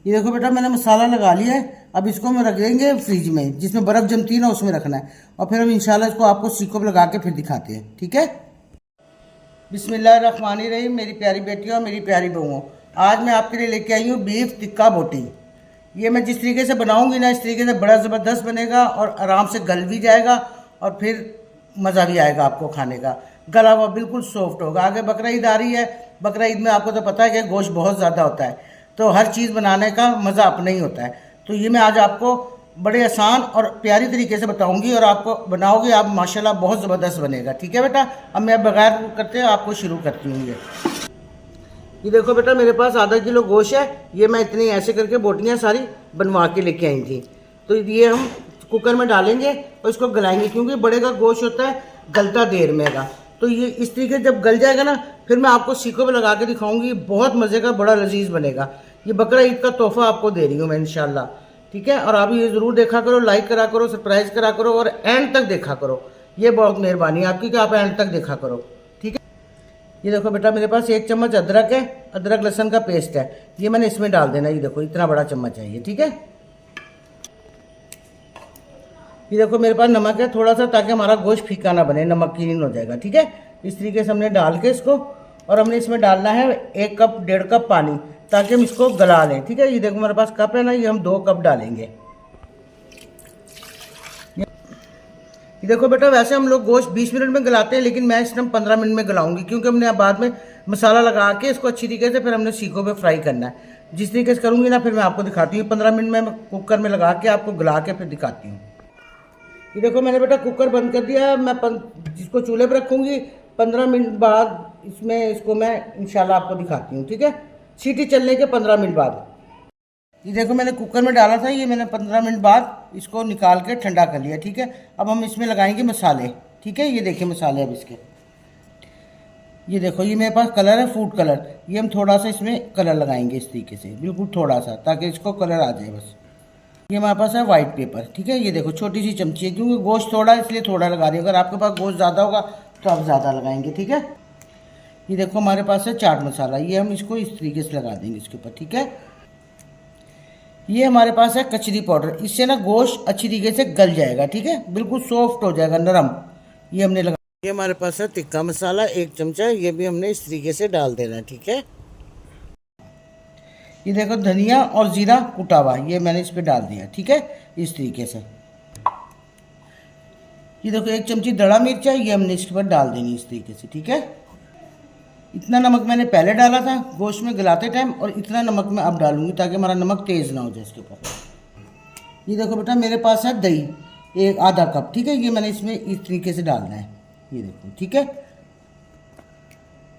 ये देखो बेटा मैंने मसाला लगा लिया है। अब इसको हम रख देंगे फ्रिज में, जिसमें बर्फ़ जमती है ना उसमें रखना है, और फिर हम इंशाल्लाह इसको आपको सीखों पर लगा के फिर दिखाते हैं, ठीक है। बिस्मिल्लाहिर्रहमानिर्रहीम। मेरी प्यारी बेटियों, मेरी प्यारी बहुओं, आज मैं आपके लिए लेके आई हूँ बीफ टिक्का बोटी। ये मैं जिस तरीके से बनाऊंगी ना, इस तरीके से बड़ा ज़बरदस्त बनेगा और आराम से गल भी जाएगा और फिर मज़ा भी आएगा आपको खाने का। गला हुआ बिल्कुल सॉफ्ट होगा। आगे बकरा ईद आ रही है। बकरा ईद में आपको तो पता है कि गोश्त बहुत ज़्यादा होता है, तो हर चीज़ बनाने का मज़ा अपना ही होता है। तो ये मैं आज आपको बड़े आसान और प्यारी तरीके से बताऊंगी और आपको बनाओगे आप माशाल्लाह बहुत ज़बरदस्त बनेगा, ठीक है बेटा। अब मैं बगैर करते हैं आपको शुरू करती हूँ। ये देखो बेटा मेरे पास आधा किलो गोश्त है। ये मैं इतनी ऐसे करके बोटियाँ सारी बनवा के लेके आई थी। तो ये हम कुकर में डालेंगे और इसको गलाएंगे, क्योंकि बड़े का गोश्त होता है गलता देर में का। तो ये इस तरीके जब गल जाएगा ना, फिर मैं आपको सीखों पे लगा के दिखाऊंगी। बहुत मज़े का बड़ा लजीज बनेगा। ये बकरा ईद का तोहफा आपको दे रही हूँ मैं इंशाल्लाह, ठीक है। और आप ये ज़रूर देखा करो, लाइक करा करो, सरप्राइज़ करा करो और एंड तक देखा करो। ये बहुत मेहरबानी है आपकी कि आप एंड तक देखा करो, ठीक है। ये देखो बेटा मेरे पास 1 चम्मच अदरक है, अदरक लहसुन का पेस्ट है। ये मैंने इसमें डाल देना। ये देखो इतना बड़ा चम्मच है ये, ठीक है। ये देखो मेरे पास नमक है थोड़ा सा, ताकि हमारा गोश्त फीका ना बने, नमकीन हो जाएगा, ठीक है। इस तरीके से हमने डाल के इसको, और हमने इसमें डालना है 1 कप 1.5 कप पानी, ताकि हम इसको गला लें, ठीक है। ये देखो मेरे पास कप है ना, ये हम 2 कप डालेंगे। ये देखो बेटा वैसे हम लोग गोश्त 20 मिनट में गलाते हैं, लेकिन मैं इस टाइम 15 मिनट में गलाऊंगी, क्योंकि हमने बाद में मसाला लगा के इसको अच्छी तरीके से फिर हमने सीखों पे फ्राई करना है। जिस तरीके से करूँगी ना, फिर मैं आपको दिखाती हूँ। 15 मिनट में कुकर में लगा के आपको गला के फिर दिखाती हूँ। ये देखो मैंने बेटा कुकर बंद कर दिया। मैं जिसको चूल्हे पर रखूँगी 15 मिनट बाद इसको मैं इंशाल्लाह आपको दिखाती हूँ, ठीक है। सीटी चलने के 15 मिनट बाद। ये देखो मैंने कुकर में डाला था, ये मैंने 15 मिनट बाद इसको निकाल के ठंडा कर लिया, ठीक है। अब हम इसमें लगाएंगे मसाले, ठीक है। ये देखिए मसाले अब इसके, ये देखो ये मेरे पास कलर है फूड कलर। ये हम थोड़ा सा इसमें कलर लगाएंगे इस तरीके से, बिल्कुल थोड़ा सा, ताकि इसको कलर आ जाए बस। ये हमारे पास है वाइट पेपर, ठीक है। ये देखो छोटी सी चमची है, क्योंकि गोश्त थोड़ा है इसलिए थोड़ा लगा रही हूँ। अगर आपके पास गोश्त ज़्यादा होगा तो आप ज़्यादा लगाएंगे, ठीक है। ये देखो हमारे पास है चाट मसाला। ये हम इसको इस तरीके से लगा देंगे इसके ऊपर, ठीक है। ये हमारे पास है कचरी पाउडर। इससे ना गोश्त अच्छी तरीके से गल जाएगा, ठीक है, बिल्कुल सॉफ्ट हो जाएगा, नरम। ये हमने लगा। ये हमारे पास है टिक्का मसाला 1 चमचा। ये भी हमने इस तरीके से डाल देना है, ठीक है। ये देखो धनिया और जीरा कुटा हुआ, ये मैंने इस पर डाल दिया, ठीक है, इस तरीके से। ये देखो 1 चमची दड़ा मिर्च है, ये हमने इसके ऊपर डाल देनी इस तरीके से, ठीक है। इतना नमक मैंने पहले डाला था गोश्त में गलाते टाइम, और इतना नमक मैं अब डालूंगी ताकि हमारा नमक तेज़ ना हो जाए इसके ऊपर। ये देखो बेटा मेरे पास है दही 1 आधा कप, ठीक है। ये मैंने इसमें इस तरीके से डालना है, ये देखो, ठीक है।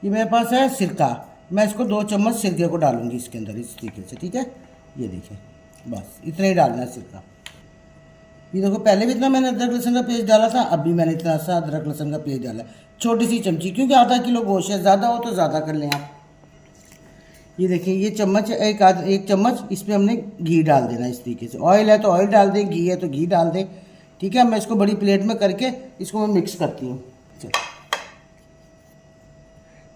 ये मेरे पास है सिरका। मैं इसको 2 चम्मच सिरके को डालूंगी इसके अंदर इस तरीके से, ठीक है। ये देखिए बस इतना ही डालना है सिरका। ये देखो पहले भी इतना मैंने अदरक लहसुन का पेस्ट डाला था, अब भी मैंने इतना सा अदरक लहसुन का पेस्ट डाला है, छोटी सी चमची, क्योंकि आधा किलो गोश्त है। ज़्यादा हो तो ज़्यादा कर लें आप। ये देखिए ये चम्मच है, 1 चम्मच, इसमें हमने घी डाल देना इस तरीके से। ऑयल है तो ऑयल डाल दें, घी है तो घी डाल दें, ठीक है। मैं इसको बड़ी प्लेट में करके इसको मैं मिक्स करती हूँ। चलो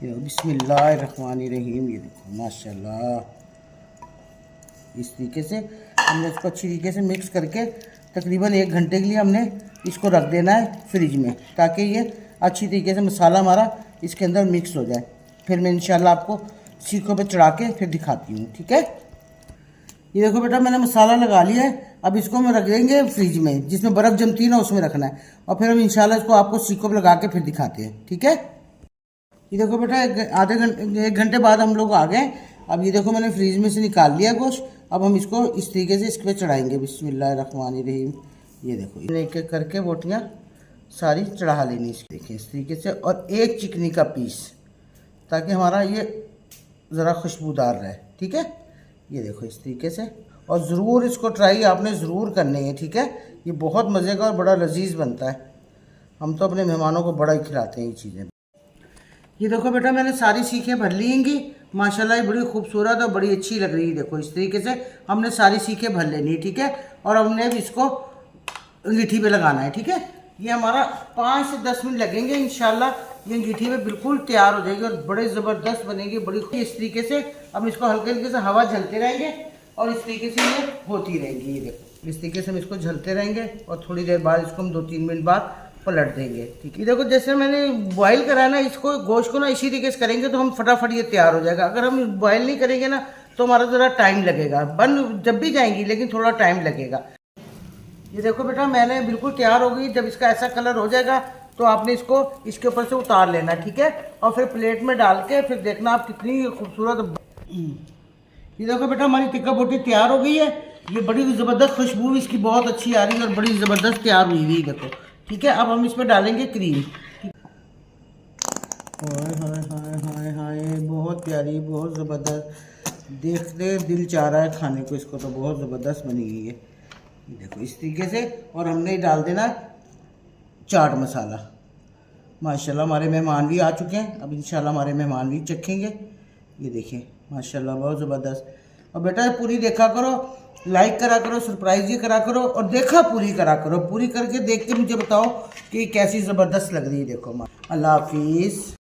ये बिस्मिल्लाहिर्रहमानिर्रहीम। ये देखो माशाल्लाह इस तरीके से हमने इसको अच्छी तरीके से मिक्स करके तकरीबन 1 घंटे के लिए हमने इसको रख देना है फ्रिज में, ताकि ये अच्छी तरीके से मसाला हमारा इसके अंदर मिक्स हो जाए। फिर मैं इंशाल्लाह आपको सीखों पे चढ़ा के फिर दिखाती हूँ, ठीक है। ये देखो बेटा मैंने मसाला लगा लिया है। अब इसको हम रख देंगे फ्रिज में, जिसमें बर्फ़ जमती है ना उसमें रखना है, और फिर हम इंशाल्लाह इसको आपको सीखों पे लगा के फिर दिखाते हैं, ठीक है। ये देखो बेटा 1 घंटे बाद हम लोग आ गए। अब ये देखो मैंने फ्रीज में से निकाल लिया गोश्त। अब हम इसको इस तरीके से इस पर चढ़ाएंगे। बिस्मिल्लाहिर्रहमानिर्रहीम। ये देखो एक एक करके बोटियाँ सारी चढ़ा लेनी इसकी, देखिए इस तरीके से, और 1 चिकनी का पीस, ताकि हमारा ये ज़रा खुशबूदार रहे, ठीक है। ये देखो इस तरीके से, और ज़रूर इसको ट्राई आपने ज़रूर करनी है, ठीक है। ये बहुत मज़े का और बड़ा लजीज बनता है। हम तो अपने मेहमानों को बड़ा ही खिलाते हैं ये चीज़ें। ये देखो बेटा मैंने सारी सीखें भर लींगी माशाल्लाह। ये बड़ी खूबसूरत और बड़ी अच्छी लग रही है। देखो इस तरीके से हमने सारी सीखें भर लेनी है, ठीक है। और हमने अब इसको अंगीठी पे लगाना है, ठीक है। ये हमारा 5 से 10 मिनट लगेंगे इंशाल्लाह। ये अंगीठी में बिल्कुल तैयार हो जाएगी और बड़े ज़बरदस्त बनेगी, बड़ी इस तरीके से। अब इसको हल्के हल्के से हवा झलते रहेंगे और इस तरीके से ये होती रहेंगी। ये देखो इस तरीके से हम इसको झलते रहेंगे और थोड़ी देर बाद इसको हम 2-3 मिनट बाद पलट देंगे। ठीक है, देखो जैसे मैंने बॉईल करा ना, इसको गोश्त को ना इसी तरीके से करेंगे तो हम फटाफट ये तैयार हो जाएगा। अगर हम बॉईल नहीं करेंगे ना तो हमारा ज़रा टाइम लगेगा, बन जब भी जाएंगी लेकिन थोड़ा टाइम लगेगा। ये देखो बेटा मैंने बिल्कुल तैयार हो गई। जब इसका ऐसा कलर हो जाएगा तो आपने इसको इसके ऊपर से उतार लेना, ठीक है, और फिर प्लेट में डाल के फिर देखना आप कितनी खूबसूरत। ये देखो बेटा हमारी टिक्का बोटी तैयार हो गई है। ये बड़ी ज़बरदस्त खुशबू इसकी बहुत अच्छी आ रही है और बड़ी ज़बरदस्त तैयार हुई हुई देखो। ठीक है, अब हम इसमें डालेंगे क्रीम। हाय हाय हाय हाय हाय, बहुत प्यारी, बहुत ज़बरदस्त, देखते दिल चाह रहा है खाने को इसको, तो बहुत ज़बरदस्त बनी हुई है। देखो इस तरीके से, और हमने डाल देना चाट मसाला। माशाल्लाह हमारे मेहमान भी आ चुके हैं, अब इंशाल्लाह हमारे मेहमान भी चखेंगे। ये देखिए माशाल्लाह बहुत ज़बरदस्त। और बेटा पूरी देखा करो, लाइक करा करो, सरप्राइज ये करा करो और देखा पूरी करा करो। पूरी करके देख के मुझे बताओ कि कैसी ज़बरदस्त लग रही है। देखो अल्लाह हाफिज़।